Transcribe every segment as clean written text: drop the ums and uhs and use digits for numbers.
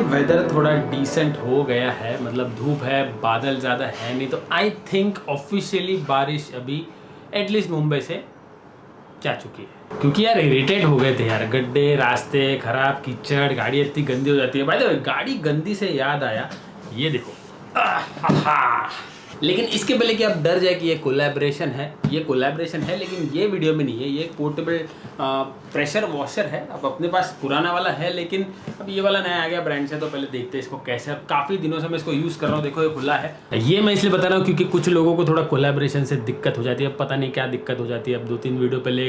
Weather थोड़ा decent हो गया है, मतलब धूप है, बादल ज़्यादा है नहीं, तो आई थिंक ऑफिशियली बारिश अभी एटलीस्ट मुंबई से जा चुकी है। क्योंकि यार इरिटेट हो गए थे यार, गड्ढे, रास्ते खराब, कीचड़, गाड़ी इतनी गंदी हो जाती है। भाई देखो, गाड़ी गंदी से याद आया, ये देखो लेकिन इसके पहले कि आप डर जाए कि ये कोलैबोरेशन है, लेकिन ये वीडियो में नहीं है। ये पोर्टेबल प्रेशर वॉशर है। अब अपने पास पुराना वाला है, लेकिन अब ये वाला नया आ गया ब्रांड से, तो पहले देखते हैं इसको कैसे। अब काफ़ी दिनों से मैं इसको यूज़ कर रहा हूँ। देखो ये खुला है। ये मैं इसलिए बता रहा हूँ क्योंकि कुछ लोगों को थोड़ा कोलैबोरेशन से दिक्कत हो जाती है। अब पता नहीं क्या दिक्कत हो जाती है। अब 2-3 वीडियो पहले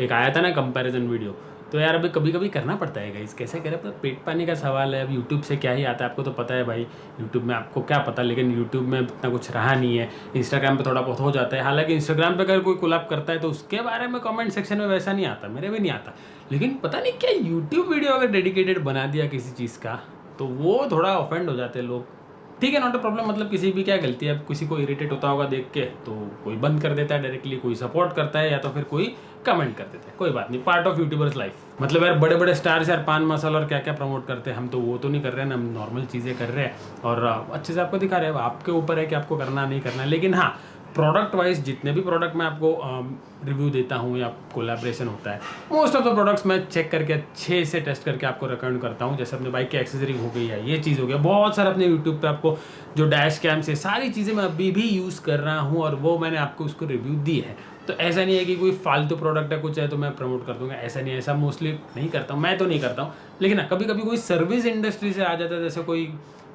एक आया था ना कंपैरिजन वीडियो, तो यार अभी कभी कभी करना पड़ता है गाइस। कैसे करें, मतलब पेट पानी का सवाल है। अब यूट्यूब से क्या ही आता है, आपको तो पता है भाई। यूट्यूब में आपको क्या पता, लेकिन यूट्यूब में इतना कुछ रहा नहीं है। इंस्टाग्राम पे थोड़ा बहुत हो जाता है। हालांकि इंस्टाग्राम पे अगर कोई कोलैब करता है तो उसके बारे में कमेंट सेक्शन में वैसा नहीं आता, मेरे भी नहीं आता। लेकिन पता नहीं क्या यूट्यूब वीडियो अगर डेडिकेटेड बना दिया किसी चीज़ का, तो वो थोड़ा ऑफेंड हो जाते हैं लोग। ठीक है, नॉट अ प्रॉब्लम। मतलब किसी भी क्या गलती है, अब किसी को इरिटेट होता होगा देख के, तो कोई बंद कर देता है डायरेक्टली, कोई सपोर्ट करता है, या तो फिर कोई कमेंट कर देता है। कोई बात नहीं, पार्ट ऑफ यूट्यूबर्स लाइफ। मतलब यार बड़े बड़े स्टार्स यार पान मसाला और क्या क्या प्रमोट करते हैं, हम तो वो तो नहीं कर रहे हैं, हम नॉर्मल चीज़ें कर रहे हैं और अच्छे से आपको दिखा रहे हैं। आपके ऊपर है कि आपको करना नहीं करना है। लेकिन हाँ, प्रोडक्ट वाइज जितने भी प्रोडक्ट मैं आपको रिव्यू देता हूँ या कोलैबोरेशन होता है, मोस्ट ऑफ द प्रोडक्ट्स मैं चेक करके अच्छे से टेस्ट करके आपको रिकमेंड करता हूँ। जैसे अपने बाइक की एक्सेसरी हो गई है, ये चीज़ हो गया, बहुत सारे अपने यूट्यूब पे आपको जो डैश कैम से सारी चीज़ें मैं अभी भी यूज़ कर रहा हूँ और वो मैंने आपको उसको रिव्यू दी है। तो ऐसा नहीं है कि कोई फालतू प्रोडक्ट है कुछ है तो मैं प्रमोट कर दूंगा, ऐसा नहीं है। ऐसा मोस्टली नहीं करता हूँ, मैं तो नहीं करता हूँ। लेकिन हाँ, कभी कभी कोई सर्विस इंडस्ट्री से आ जाता है, जैसे कोई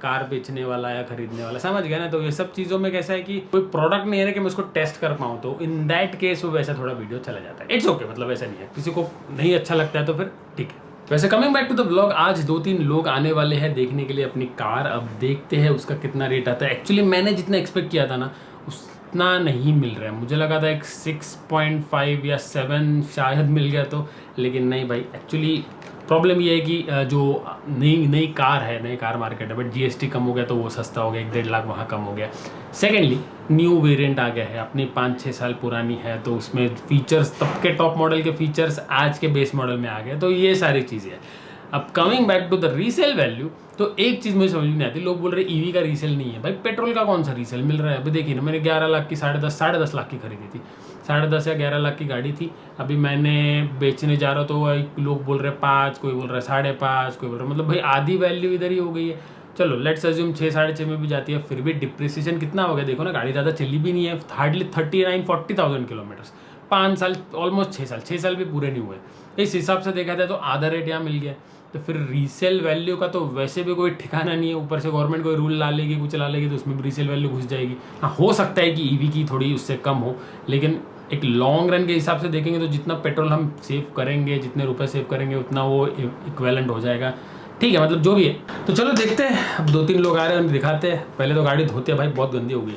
कार बेचने वाला या खरीदने वाला, समझ गया ना। तो ये सब चीज़ों में कैसा है कि कोई प्रोडक्ट नहीं है ना कि मैं उसको टेस्ट कर पाऊँ, तो इन दैट केस वो वैसा थोड़ा वीडियो चला जाता है। इट्स ओके, मतलब ऐसा नहीं है। किसी को नहीं अच्छा लगता है तो फिर ठीक है। वैसे coming back to the blog, आज 2-3 लोग आने वाले हैं देखने के लिए अपनी कार। अब देखते हैं उसका कितना रेट आता है। एक्चुअली मैंने जितना एक्सपेक्ट किया था ना, उतना नहीं मिल रहा है। मुझे लगा था एक 6.5 या 7 शायद मिल गया तो, लेकिन नहीं भाई। एक्चुअली प्रॉब्लम ये है कि जो नई कार मार्केट है, बट जीएसटी कम हो गया तो वो सस्ता हो गया, 1-1.5 लाख वहाँ कम हो गया। सेकेंडली न्यू वेरिएंट आ गया है, अपनी 5-6 साल पुरानी है, तो उसमें फीचर्स तब के टॉप मॉडल के फीचर्स आज के बेस मॉडल में आ गए। तो ये सारी चीज़ें हैं। अब coming back to the resale value, तो एक चीज़ मुझे समझ में नहीं आती। लोग बोल रहे ईवी का रीसेल नहीं है। भाई पेट्रोल का कौन सा रीसेल मिल रहा है? अभी देखिए ना, मैंने 11 लाख की 10.5 लाख की खरीदी थी। 10.5 या 11 लाख की गाड़ी थी। अभी मैंने बेचने जा रहा तो लोग बोल रहे 5, कोई बोल रहा है 5.5, कोई बोल रहा है, मतलब भाई आधी वैल्यू इधर ही हो गई है। चलो लेट्स अज्यूम 6-6.5 में भी जाती है, फिर भी डिप्रिसिएशन कितना हो गया देखो ना। गाड़ी ज़्यादा चली भी नहीं है, हार्डली 39-40,000 किलोमीटर्स। 5 साल, ऑलमोस्ट 6 साल भी पूरे नहीं हुए। इस हिसाब से देखा जाए तो आधा रेट यहाँ मिल गया। तो फिर रीसेल वैल्यू का तो वैसे भी कोई ठिकाना नहीं है। ऊपर से गवर्नमेंट कोई रूल ला लेगी, कुछ ला लेगी, तो उसमें भी रीसेल वैल्यू घुस जाएगी। हाँ, हो सकता है कि ईवी की थोड़ी उससे कम हो, लेकिन एक लॉन्ग रन के हिसाब से देखेंगे तो जितना पेट्रोल हम सेव करेंगे, जितने रुपए सेव करेंगे, उतना वो इक्वेलेंट हो जाएगा। ठीक है, मतलब जो भी है। तो चलो देखते हैं। अब 2-3 लोग आ रहे हैं, उन्हें दिखाते हैं। पहले तो गाड़ी धोते हैं भाई, बहुत गंदी हो गई।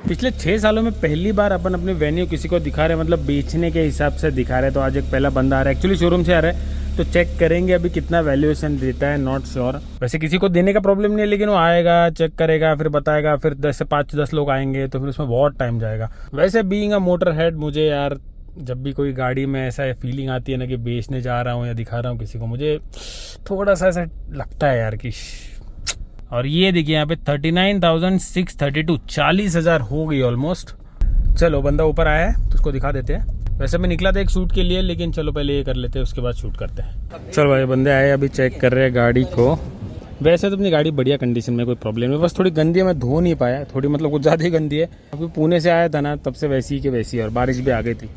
पिछले 6 सालों में पहली बार अपन अपने वेन्यू किसी को दिखा रहे हैं, मतलब बेचने के हिसाब से दिखा रहे हैं। तो आज एक पहला बंदा आ रहा है, एक्चुअली शोरूम से आ रहा है, तो चेक करेंगे अभी कितना वैल्यूएशन देता है। नॉट श्योर, वैसे किसी को देने का प्रॉब्लम नहीं है, लेकिन वो आएगा, चेक करेगा, फिर बताएगा, फिर 10 से 5-10 लोग आएंगे, तो फिर उसमें बहुत टाइम जाएगा। वैसे बीइंग अ मोटर हेड, मुझे यार जब भी कोई गाड़ी में ऐसा फीलिंग आती है ना कि बेचने जा रहा हूँ या दिखा रहा हूँ किसी को, मुझे थोड़ा सा ऐसा लगता है यार कि। और ये देखिए यहाँ पे 39,632, 40,000 हो गई ऑलमोस्ट। चलो बंदा ऊपर आया है तो उसको दिखा देते हैं। वैसे मैं निकला था एक शूट के लिए, लेकिन चलो पहले ये कर लेते हैं, उसके बाद शूट करते हैं। चलो भाई, बंदे आए, अभी चेक कर रहे हैं गाड़ी को। वैसे तो अपनी गाड़ी बढ़िया कंडीशन में, कोई प्रॉब्लम नहीं, बस थोड़ी गंदी है, मैं धो नहीं पाया। थोड़ी मतलब कुछ ज़्यादा ही गंदी है, क्योंकि पुणे से आया था ना, तब से वैसी की वैसी, और बारिश भी आ गई थी।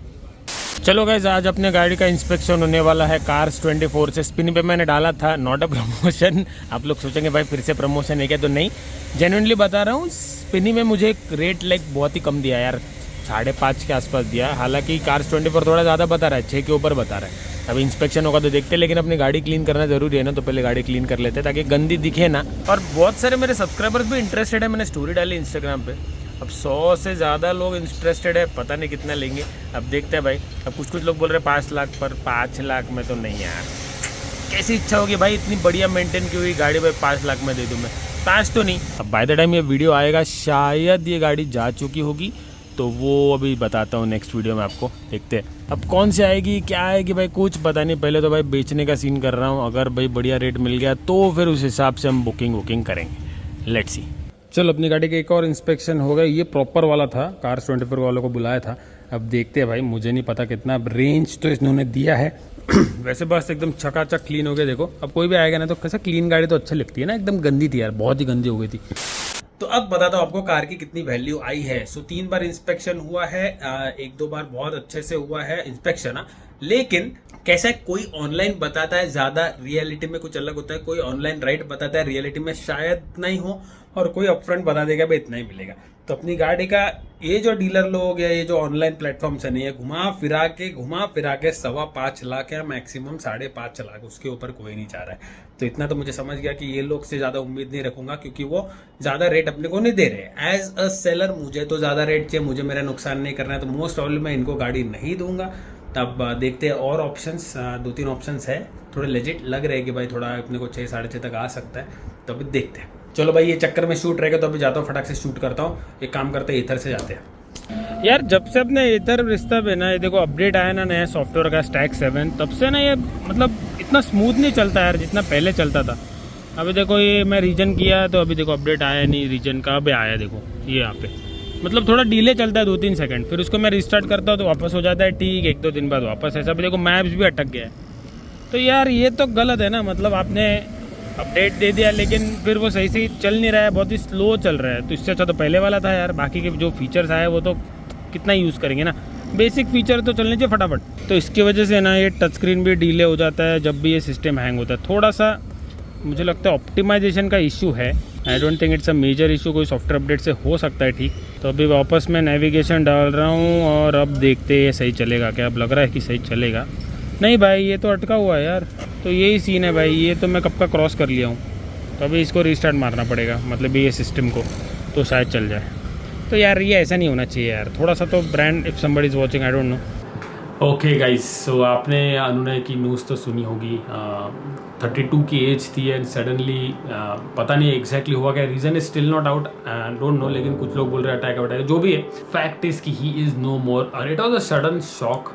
चलो गाइस, आज अपने गाड़ी का इंस्पेक्शन होने वाला है कार्स 24 से। स्पिन पे मैंने डाला था, नॉट अ प्रमोशन। आप लोग सोचेंगे भाई फिर से प्रमोशन है क्या, तो नहीं, जेन्युइनली बता रहा हूँ। स्पिनी में मुझे रेट लाइक बहुत ही कम दिया यार, 5.5 के आसपास दिया। हालांकि कार्स 24 थोड़ा ज़्यादा बता रहा है, 6 के ऊपर बता रहा है। अभी इंस्पेक्शन होगा तो देखते हैं, लेकिन अपनी गाड़ी क्लीन करना जरूरी है ना, तो पहले गाड़ी क्लीन कर लेते हैं ताकि गंदी दिखे ना। और बहुत सारे मेरे सब्सक्राइबर्स भी इंटरेस्टेड है, मैंने स्टोरी डाली इंस्टाग्राम पे। अब 100 से ज़्यादा लोग इंटरेस्टेड है, पता नहीं कितना लेंगे, अब देखते हैं भाई। अब कुछ लोग बोल रहे हैं 5 लाख पर, 5 लाख में तो नहीं यार, कैसी इच्छा होगी भाई, इतनी बढ़िया मेंटेन की हुई गाड़ी भाई 5 लाख में दे दूँ मैं? 5 तो नहीं। अब बाय द टाइम ये वीडियो आएगा शायद ये गाड़ी जा चुकी होगी, तो वो अभी बताता हूँ नेक्स्ट वीडियो में आपको। देखते हैं अब कौन सी आएगी, क्या आएगी भाई, कुछ पता नहीं। पहले तो भाई बेचने का सीन कर रहा हूँ, अगर भाई बढ़िया रेट मिल गया तो फिर उस हिसाब से हम बुकिंग करेंगे। Let's see. चलो अपनी गाड़ी का एक और इंस्पेक्शन हो गया। ये प्रॉपर वाला था, कार्स 24 वालों को बुलाया था। अब देखते हैं भाई, मुझे नहीं पता कितना रेंज तो इन्होंने दिया है। वैसे बस एकदम चकाचक क्लीन हो गया। देखो अब कोई भी आएगा ना तो कैसा क्लीन गाड़ी तो अच्छी लगती है ना, एकदम गंदी थी यार, बहुत ही गंदी हो गई थी। तो अब बताता हूँ आपको कार की कितनी वैल्यू आई है। सो 3 बार इंस्पेक्शन हुआ है, 1-2 बार बहुत अच्छे से हुआ है इंस्पेक्शन। लेकिन कैसा है, कोई ऑनलाइन बताता है ज्यादा, रियलिटी में कुछ अलग होता है। कोई ऑनलाइन राइट बताता है, रियलिटी में शायद नहीं हो, और कोई अपफ्रंट बता देगा भाई इतना ही मिलेगा। तो अपनी गाड़ी का ये जो डीलर लोग या ये जो ऑनलाइन प्लेटफॉर्म से नहीं है, घुमा फिरा के 5.25 लाख या मैक्सिमम 5.5 लाख, उसके ऊपर कोई नहीं चाह रहा है। तो इतना तो मुझे समझ गया कि ये लोग से ज्यादा उम्मीद नहीं रखूंगा, क्योंकि वो ज्यादा रेट अपने को नहीं दे रहे। एज अ सेलर मुझे तो ज्यादा रेट चाहिए, मुझे मेरा नुकसान नहीं करना है, तो मोस्ट प्रॉब्लम मैं इनको गाड़ी नहीं दूंगा। तब देखते हैं और ऑप्शंस, 2-3 ऑप्शंस है, थोड़े लेजिट लग रहे हैं कि भाई थोड़ा अपने को 6-6.5 तक आ सकता है। तो अभी देखते हैं। चलो भाई, ये चक्कर में शूट रहेगा तो अभी जाता हूँ, फटाक से शूट करता हूँ। एक काम करते हैं, इधर से जाते हैं। यार जब से अपने इधर रिश्ता है ना, ये देखो अपडेट आया ना नया सॉफ्टवेयर का स्टैक 7, तब से ना ये मतलब इतना स्मूथ नहीं चलता यार जितना पहले चलता था। अभी देखो ये मैं रीजन किया तो अभी देखो अपडेट आया नहीं रीजन का, अभी आया देखो ये यहाँ पे, मतलब थोड़ा डिले चलता है 2-3 सेकंड, फिर उसको मैं रिस्टार्ट करता हूँ तो वापस हो जाता है ठीक, 1-2 दिन बाद वापस ऐसा। भी देखो मैप्स भी अटक गया है। तो यार ये तो गलत है ना, मतलब आपने अपडेट दे दिया लेकिन फिर वो सही से चल नहीं रहा है, बहुत ही स्लो चल रहा है। तो इससे अच्छा तो पहले वाला था यार। बाकी के जो फीचर्स आए वो तो कितना यूज़ करेंगे ना, बेसिक फीचर तो चलने चाहिए फटाफट। तो इसकी वजह से ना ये टच स्क्रीन भी डिले हो जाता है जब भी ये सिस्टम हैंग होता है। थोड़ा सा मुझे लगता है ऑप्टिमाइजेशन का इशू है। I don't think it's a major issue, कोई सॉफ्टवेयर अपडेट से हो सकता है ठीक। तो अभी वापस मैं नेविगेशन डाल रहा हूँ और अब देखते ये सही चलेगा क्या। अब लग रहा है कि सही चलेगा। नहीं भाई ये तो अटका हुआ है यार। तो यही सीन है भाई, ये तो मैं कब का क्रॉस कर लिया हूँ। तो अभी इसको रीस्टार्ट मारना पड़ेगा, मतलब ये सिस्टम को, तो शायद चल जाए। तो यार ये ऐसा नहीं होना चाहिए यार, थोड़ा सा तो brand, if somebody is watching, I don't know. Okay guys, so आपने अनुनय की न्यूज़ तो सुनी होगी। 32 की एज थी एंड सडनली पता नहीं एग्जैक्टली हुआ क्या, reason is still not out, don't know. लेकिन कुछ लोग बोल रहे हैं अटैक, जो भी है फैक्ट इज़ कि ही इज़ नो मोर और it was a sudden shock.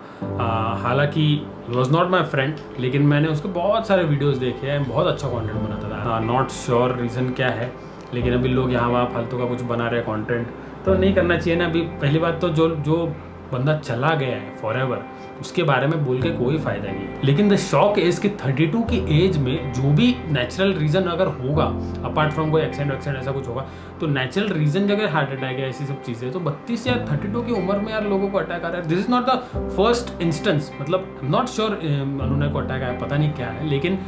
हालांकि he was not my friend, लेकिन मैंने उसके बहुत सारे वीडियोज़ देखे हैं, बहुत अच्छा कॉन्टेंट बनाता था। नॉट श्योर रीज़न क्या है, लेकिन अभी लोग यहाँ वहाँ फालतू का कुछ बना रहे हैं कॉन्टेंट, तो नहीं करना चाहिए ना। अभी पहली बात तो जो बंदा चला गया है फॉरएवर, उसके बारे में बोल के कोई फायदा नहीं। लेकिन द शॉक इज कि 32 की एज में जो भी नेचुरल रीजन अगर होगा, अपार्ट फ्रॉम कोई एक्सीडेंट ऐसा कुछ होगा, तो नेचुरल रीजन जगह हार्ट अटैक है, ऐसी सब चीज़ें, तो 32 या 32 की उम्र में यार लोगों को अटैक आ रहा है। This is not the first instance, मतलब नॉट श्योर अनुनय को अटैक आया, पता नहीं क्या है। लेकिन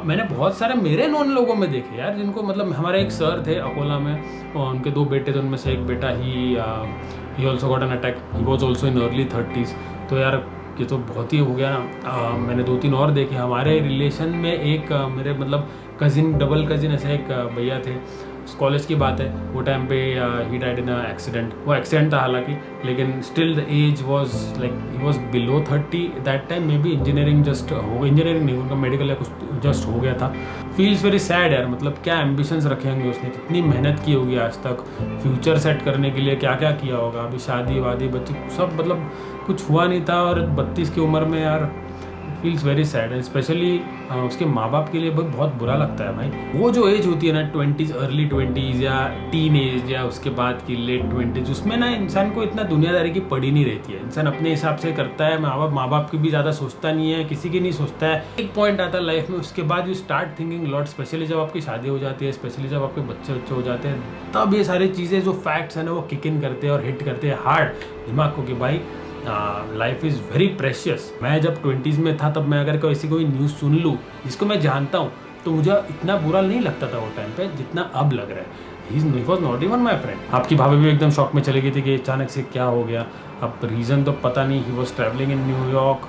मैंने बहुत सारे मेरे नॉन लोगों में देखे यार, जिनको मतलब हमारे एक सर थे अकोला में, और उनके 2 बेटे थे, उनमें से एक बेटा he also got an attack, he was also in early 30s। तो यार ये तो बहुत ही हो गया ना। मैंने 2-3 और देखे हमारे रिलेशन में। एक मेरे मतलब कज़िन, डबल कज़िन ऐसे एक भैया थे, कॉलेज की बात है, वो टाइम पे ही डाइड इन एक्सीडेंट। वो एक्सीडेंट था हालांकि, लेकिन still the age was like he was below 30 that time. Maybe engineering just हो, इंजीनियरिंग नहीं, उनका मेडिकल या कुछ जस्ट हो गया था। फील्स वेरी सैड यार, मतलब क्या एम्बिशंस रखे होंगे उसने, कितनी मेहनत की होगी आज तक फ्यूचर सेट करने के लिए, क्या क्या किया होगा। अभी शादी वादी बच्चे सब, मतलब कुछ हुआ नहीं था, और 32 की उम्र में यार feels very sad. And specially उसके माँ बाप के लिए बहुत बुरा लगता है भाई। वो जो एज होती है ना 20s, अर्ली 20s या टीन एज या उसके बाद की लेट 20s, उसमें ना इंसान को इतना दुनियादारी की पड़ी नहीं रहती है। इंसान अपने हिसाब से करता है, माँ बाप की भी ज़्यादा सोचता नहीं है, किसी की नहीं सोचता है। एक पॉइंट आता है लाइफ में, उसके बाद you start thinking lot, specially जब आपकी शादी हो जाती है, स्पेशली जब आपके बच्चे हो जाते हैं, तब ये सारी चीज़ें जो फैक्ट्स हैं ना वो किक इन करते हैं और हिट करते हैं हार्ड दिमाग को कि भाई लाइफ इज़ वेरी प्रेशियस। मैं जब 20s में था, तब मैं अगर कोई न्यूज़ सुन लूँ जिसको मैं जानता हूँ, तो मुझे इतना बुरा नहीं लगता था वो टाइम पे जितना अब लग रहा है। ही was not even my friend. आपकी भाभी भी एकदम शॉक में चली गई थी कि अचानक से क्या हो गया। अब रीज़न तो पता नहीं। He was travelling in New York,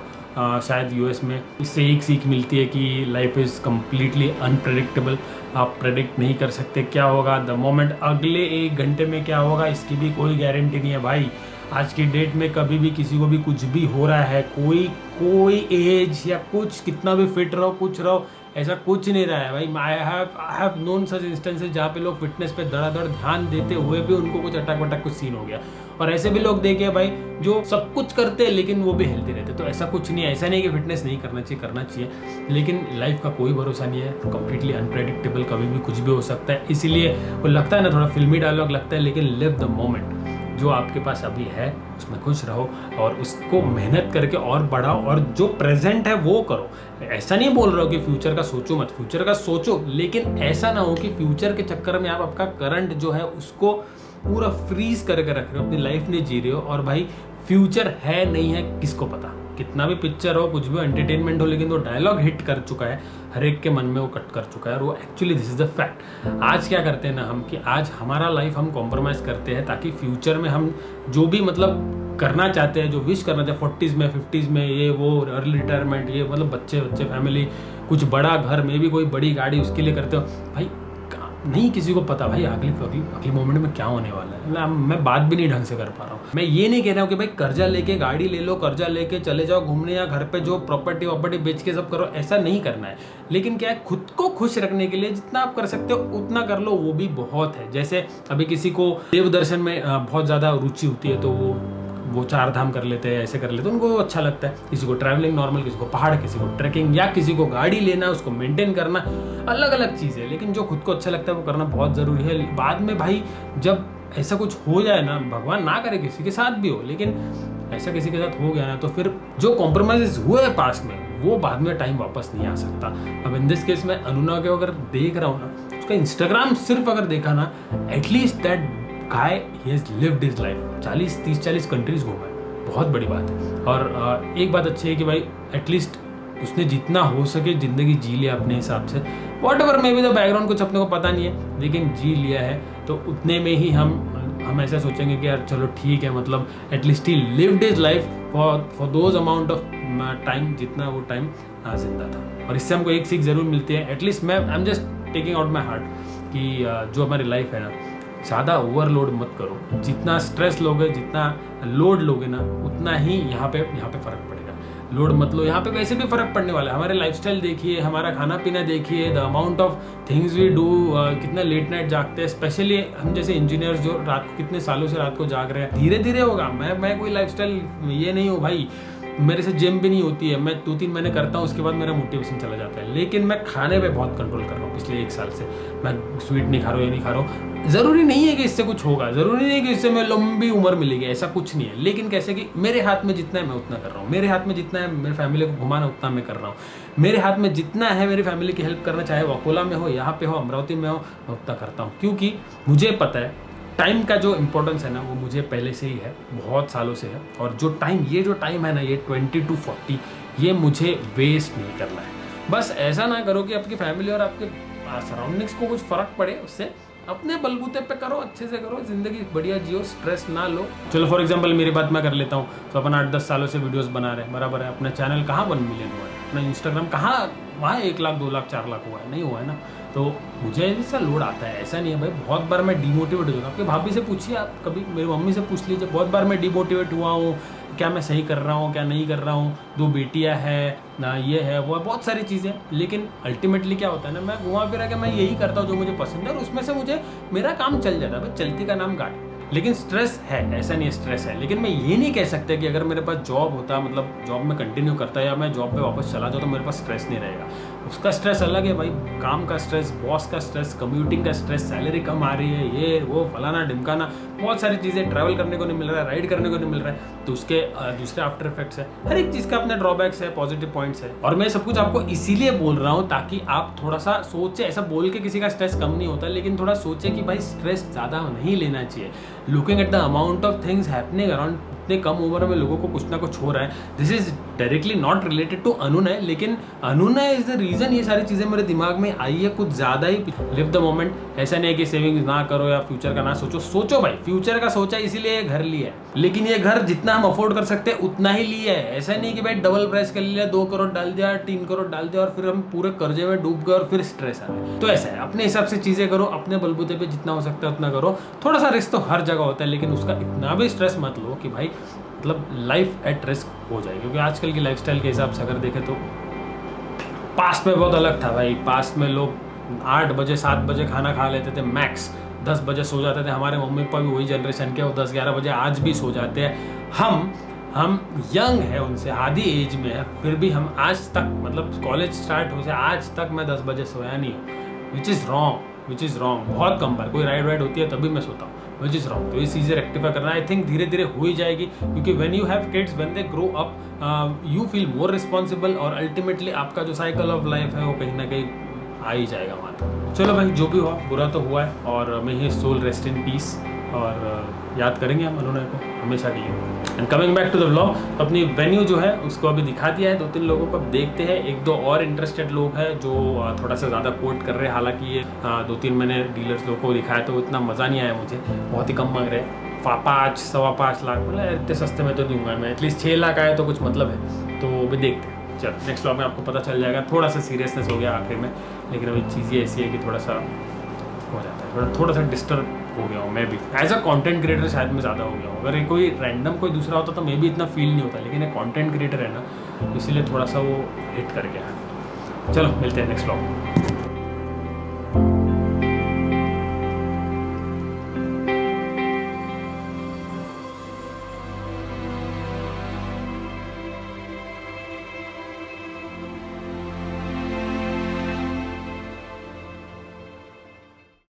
शायद यूएस में। इससे एक सीख मिलती है कि लाइफ इज़ कम्प्लीटली अनप्रेडिक्टेबल। आप प्रेडिक्ट नहीं कर सकते क्या होगा द मोमेंट, अगले 1 घंटे में क्या होगा इसकी भी कोई गारंटी नहीं है भाई। आज की डेट में कभी भी किसी को भी कुछ भी हो रहा है, कोई एज या कुछ कितना भी फिट रहो, कुछ रहो, ऐसा कुछ नहीं रहा है भाई। I have known such instances जहाँ पे लोग फिटनेस पे धड़ाधड़ ध्यान देते हुए भी उनको कुछ अटक वटक कुछ सीन हो गया, और ऐसे भी लोग देखे भाई जो सब कुछ करते हैं लेकिन वो भी हेल्दी रहते। तो ऐसा कुछ नहीं है, ऐसा नहीं कि फिटनेस नहीं करना चाहिए, लेकिन लाइफ का कोई भरोसा नहीं है, कंप्लीटली अनप्रेडिक्टेबल, कभी भी कुछ भी हो सकता है। इसीलिए वो लगता है ना थोड़ा फिल्मी डायलॉग लगता है, लेकिन लिव द मोमेंट। जो आपके पास अभी है उसमें खुश रहो और उसको मेहनत करके और बढ़ाओ, और जो प्रेजेंट है वो करो। ऐसा नहीं बोल रहा हो कि फ्यूचर का सोचो मत, फ्यूचर का सोचो, लेकिन ऐसा ना हो कि फ्यूचर के चक्कर में आप आपका करंट जो है उसको पूरा फ्रीज करके रख रहे हो, अपनी लाइफ नहीं जी रहे हो। और भाई फ्यूचर है नहीं है किसको पता, कितना भी पिक्चर हो, कुछ भी एंटरटेनमेंट हो, लेकिन वो डायलॉग हिट कर चुका है, हर एक के मन में वो कट कर चुका है, और वो actually this is the fact. आज क्या करते हैं ना हम, कि आज हमारा लाइफ हम कॉम्प्रोमाइज़ करते हैं ताकि फ्यूचर में हम जो भी मतलब करना चाहते हैं, जो विश करना चाहते हैं 40s में 50s में, ये वो अर्ली रिटायरमेंट, ये मतलब बच्चे फैमिली, कुछ बड़ा घर में भी कोई बड़ी गाड़ी, उसके लिए करते हो भाई। नहीं किसी को पता भाई अगली मोमेंट में क्या होने वाला है। मैं बात भी नहीं ढंग से कर पा रहा हूँ। मैं ये नहीं कह रहा हूँ कि भाई कर्जा लेके गाड़ी ले लो, कर्जा लेके चले जाओ घूमने, या घर पे जो प्रॉपर्टी बेच के सब करो, ऐसा नहीं करना है। लेकिन क्या है, खुद को खुश रखने के लिए जितना आप कर सकते हो उतना कर लो, वो भी बहुत है। जैसे अभी किसी को देव दर्शन में बहुत ज़्यादा रुचि होती है, तो वो 4 धाम कर लेते हैं, ऐसे कर लेते हैं, उनको अच्छा लगता है। किसी को ट्रैवलिंग नॉर्मल, किसी को पहाड़, किसी को ट्रैकिंग, या किसी को गाड़ी लेना, उसको मेंटेन करना, अलग अलग चीज़ है। लेकिन जो खुद को अच्छा लगता है वो करना बहुत ज़रूरी है। बाद में भाई जब ऐसा कुछ हो जाए ना, भगवान ना करे किसी के साथ भी हो, लेकिन ऐसा किसी के साथ हो गया ना, तो फिर जो कॉम्प्रोमाइज हुए हैं पास्ट में, वो बाद में टाइम वापस नहीं आ सकता। अब इन दिस केस में अनुना के अगर देख रहा हूँ ना, उसका इंस्टाग्राम सिर्फ अगर देखा ना, at least that guy he has lived his life, 30-40 countries घूमा है, बहुत बड़ी बात है। और एक बात अच्छी है कि भाई एटलीस्ट उसने जितना हो सके ज़िंदगी जी लिया अपने हिसाब से, what ever may be the background कुछ अपने को पता नहीं है, लेकिन जी लिया है। तो उतने में ही हम ऐसा सोचेंगे कि यार चलो ठीक है, मतलब at least he lived his life for those amount of time, जितना वो टाइम जिंदा था। और इससे हमको एक सीख ज़रूर मिलती है, एटलीस्ट मैं I am just taking out my heart, कि जो हमारी लाइफ है ना, ज़्यादा ओवरलोड मत करो। जितना स्ट्रेस लोगे, जितना लोड लोगे ना, उतना ही यहाँ पे फ़र्क पड़ेगा। लोड मत लो, यहाँ पे वैसे भी फ़र्क पड़ने वाला है। हमारे लाइफस्टाइल देखिए, हमारा खाना पीना देखिए, the amount of things we do, कितना लेट नाइट जागते हैं, स्पेशली हम जैसे इंजीनियर्स जो रात को कितने सालों से रात को जाग रहे हैं। धीरे धीरे होगा। मैं कोई लाइफस्टाइल ये नहीं हूँ भाई, मेरे से जिम भी नहीं होती है, मैं 2-3 महीने करता हूँ, उसके बाद मेरा मोटिवेशन चला जाता है। लेकिन मैं खाने पे बहुत कंट्रोल कर रहा हूँ पिछले 1 साल से। मैं स्वीट नहीं खा रहा हूँ, ये नहीं खा रहा हूँ। ज़रूरी नहीं है कि इससे कुछ होगा, ज़रूरी नहीं है कि इससे मैं लंबी उम्र मिलेगी, ऐसा कुछ नहीं है। लेकिन कैसे कि मेरे हाथ में जितना है मैं उतना कर रहा हूँ, मेरे हाथ में जितना है मेरी फैमिली को घुमाना उतना मैं कर रहा हूँ, मेरे हाथ में जितना है मेरी फैमिली की हेल्प करना, चाहे वो अकोला में हो, यहाँ पे हो, अमरावती में हो, मैं उतना करता हूँ। क्योंकि मुझे पता है टाइम का जो इम्पोर्टेंस है ना, वो मुझे पहले से ही है, बहुत सालों से है। और जो टाइम है ना, ये 20 to 40, ये मुझे वेस्ट नहीं करना है। बस ऐसा ना करो कि आपकी फैमिली और आपके सराउंडिंग्स को कुछ फ़र्क पड़े, उससे अपने बलबूते पे करो, अच्छे से करो, ज़िंदगी बढ़िया जियो, स्ट्रेस ना लो। चलो फॉर एग्जांपल मेरी बात मैं कर लेता हूँ, तो अपन 8-10 सालों से वीडियोस बना रहे हैं, बराबर है। अपना चैनल कहाँ 1 मिलियन हुआ है, अपना इंस्टाग्राम कहाँ वहाँ 1 लाख 2 लाख 4 लाख हुआ है, नहीं हुआ है ना। तो मुझे ऐसा लोड आता है, ऐसा नहीं है भाई। बहुत बार मैं डिमोटिवेट हो जाता हूँ। आपकी भाभी से पूछिए, आप कभी मेरी मम्मी से पूछ लीजिए, बहुत बार मैं डिमोटिवेट हुआ हूँ, क्या मैं सही कर रहा हूँ, क्या नहीं कर रहा हूँ, 2 बेटियाँ हैं ना, ये है वो है, बहुत सारी चीज़ें। लेकिन अल्टीमेटली क्या होता है ना, मैं घुमा फिरा के मैं यही करता हूँ जो मुझे पसंद है, और उसमें से मुझे मेरा काम चल जाता है भाई, चलती का नाम गाड़ी। लेकिन स्ट्रेस है, ऐसा नहीं है स्ट्रेस है, लेकिन मैं ये नहीं कह सकता कि अगर मेरे पास जॉब होता, मतलब जॉब में कंटिन्यू करता या मैं जॉब पे वापस चला जाऊँ, तो मेरे पास स्ट्रेस नहीं रहेगा। उसका स्ट्रेस अलग है भाई, काम का स्ट्रेस, बॉस का स्ट्रेस, कम्यूटिंग का स्ट्रेस, सैलरी कम आ रही है, ये वो फलाना ढिमकाना, बहुत सारी चीज़ें, ट्रैवल करने को नहीं मिल रहा है, राइड करने को नहीं मिल रहा है, तो उसके दूसरे आफ्टर इफेक्ट्स है। हर एक चीज़ का अपने ड्रॉबैक्स है, पॉजिटिव पॉइंट्स है। और मैं सब कुछ आपको इसीलिए बोल रहा हूँ ताकि आप थोड़ा सा सोचे। ऐसा बोल के किसी का स्ट्रेस कम नहीं होता, लेकिन थोड़ा सोचे कि भाई स्ट्रेस ज़्यादा नहीं लेना चाहिए। Looking at the amount of things happening around, इतने कम उम्र में लोगों को कुछ ना कुछ हो रहा है। This is directly not related to Anunay, लेकिन अनुनय इज द रीजन ये सारी चीज़ें मेरे दिमाग में आई है कुछ ज़्यादा ही। लिव द मोमेंट, ऐसा नहीं है कि सेविंग्स ना करो या फ्यूचर का ना सोचो। सोचो भाई, फ्यूचर का सोचा इसीलिए ये घर लिया है, लेकिन ये घर जितना हम अफोर्ड कर सकते हैं उतना ही लिया है। ऐसा नहीं कि भाई डबल प्राइस कर लिया, 2 करोड़ डाल दिया, 3 करोड़ डाल दिया और फिर हम पूरे कर्जे में डूब गए और फिर स्ट्रेस आ गया। तो ऐसा है, अपने हिसाब से चीज़ें करो, अपने बलबूते पे जितना हो सकता है उतना करो। थोड़ा सा रिस्क तो हर जगह होता है, लेकिन उसका इतना भी स्ट्रेस मत लो कि भाई मतलब लाइफ एट रिस्क हो जाए। क्योंकि आजकल की लाइफस्टाइल के हिसाब से अगर देखें तो पास्ट में बहुत अलग था भाई। पास्ट में लोग 8 बजे 7 बजे खाना खा लेते थे मैक्स, 10 बजे सो जाते थे। हमारे मम्मी पापा भी वही जनरेशन के, वो 10-11 बजे आज भी सो जाते हैं। हम यंग है उनसे, आधी एज में है, फिर भी हम आज तक, मतलब कॉलेज स्टार्ट हो से आज तक मैं 10 बजे सोया नहीं हूँ, विच इज़ रॉन्ग। बहुत कम बार कोई राइड होती है तभी मैं सोता हूँ, विच इज़ रॉन्ग। तो ये चीज़ें रेक्टिफाई करना आई थिंक धीरे धीरे हो ही जाएगी, क्योंकि when you have kids, when they grow up, you feel more responsible, और अल्टीमेटली आपका जो साइकिल ऑफ लाइफ है वो कहीं ना कहीं आ ही जाएगा वहाँ तक। चलो भाई, जो भी हुआ बुरा तो हुआ है, और may he soul rest in peace, और याद करेंगे हम अनुनय को हमेशा के लिए। And coming back to the vlog, तो अपनी वेन्यू जो है उसको अभी दिखा दिया है 2-3 लोगों को। अब देखते हैं, 1-2 और इंटरेस्टेड लोग हैं जो थोड़ा सा ज़्यादा कोट कर रहे हैं। हालांकि ये 2-3 मैंने डीलर्स लोगों को दिखाया तो इतना मज़ा नहीं आया मुझे, बहुत ही कम मांग रहे हैं। 5-5.25 लाख, मतलब इतने सस्ते में तो दूंगा मैं, एटलीस्ट 6 लाख आए तो कुछ मतलब है। तो अभी देखते हैं, चलो नेक्स्ट व्लॉग में आपको पता चल जाएगा। थोड़ा सा सीरियसनेस हो गया आखिर में, लेकिन अभी चीज़ें ऐसी है कि थोड़ा सा हो जाता है, थोड़ा सा डिस्टर्ब हो गया हूँ मैं भी। एज अ कंटेंट क्रिएटर शायद मैं ज़्यादा हो गया हूँ। अगर ये कोई रैंडम कोई दूसरा होता तो मे भी इतना फील नहीं होता, लेकिन एक कंटेंट क्रिएटर है ना, इसीलिए थोड़ा सा वो हिट कर गया। चलो मिलते हैं नेक्स्ट व्लॉग।